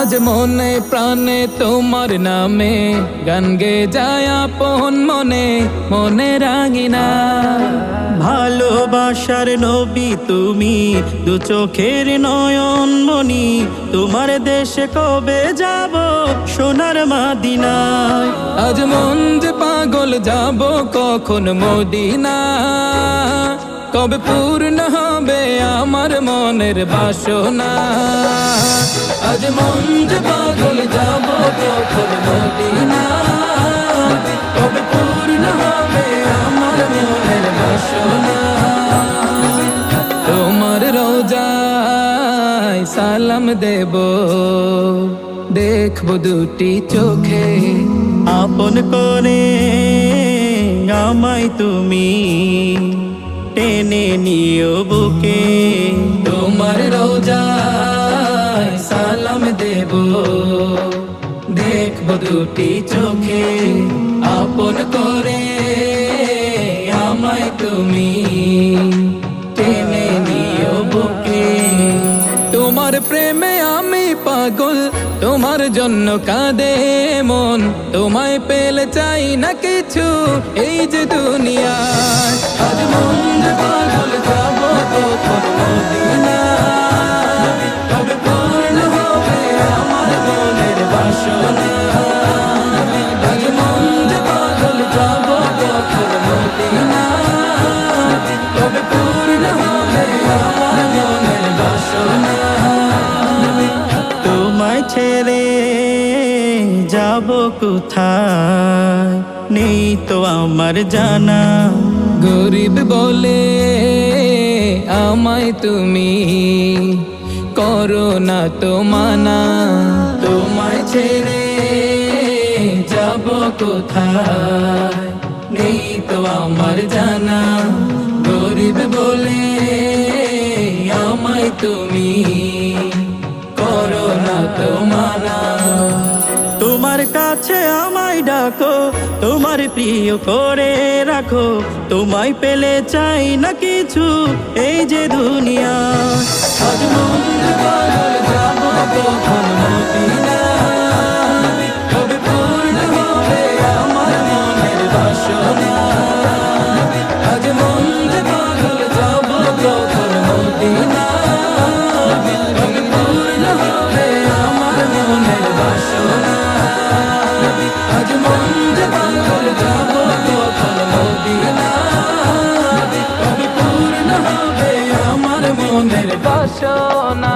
আজ মনে প্রাণে তোমার নামে গান গে যায় আপন মনে মনে রাঙিনা। ভালোবাসার নবী তুমি, দু চোখের নয়ন মনি, তোমার দেশে কবে যাব সোনার মদিনায়। আজ মন যে পাগল যাব কখন মদিনা, কবে পূর্ণ হবে আমার মনের বাসনা। আজ মন যে পাগল যাব কখন মদিনা, কবে পূর্ণ হবে আমার মনের বাসনা। তোমার রোজায় সালাম দেব, দেখবো দুটি চোখে, আপন করে আমায় তুমি টেনে নিও বুকে। তোমার রোজায় সালাম দেব, দেখবো দুটি চোখে, আপন করে আমায় তুমি টেনে নিও বুকে। তোমার প্রেমে আমি পাগল, তোমার জন্য কাঁদে মন, তোমায় পেলে চাই না কিছু এই যে দুনিয়ায়। আজ মন যে পাগল যাব কখন মদিনা, কবে পূর্ণ হবে আমার মনের বাসনা। আজ মন যে পাগল যাব কখন মদিনা, কবে পূর্ণ হবে আমার মনের বাসনা। তোমায় ছেড়ে যাব কোথায় নেই তো আমার জানা। গরিব বলে আমায় তুমি করো না তো মানা। তোমায় ছেড়ে যাব কোথায় নেই তো আমার জানা। গরিব বলে আমায় তুমি করো না তো মানা। তোমার কাছে আমায় ডাকো, তোমার প্রিয় করে রাখো, তোমায় পেলে চাই না কিছু এই যে দুনিয়া। আজ মন যে পাগল যাব কখন মদিনা, কবে পূর্ণ হবে আমার মনের বাসনা। আজ মন যে পাগল যাব কখন মদিনা, কবে পূর্ণ হবে আমার মনের বাসনা। আজ মন যে পাগল যাব কখন মদিনা, কবে পূর্ণ হবে আমার মনের বাসনা।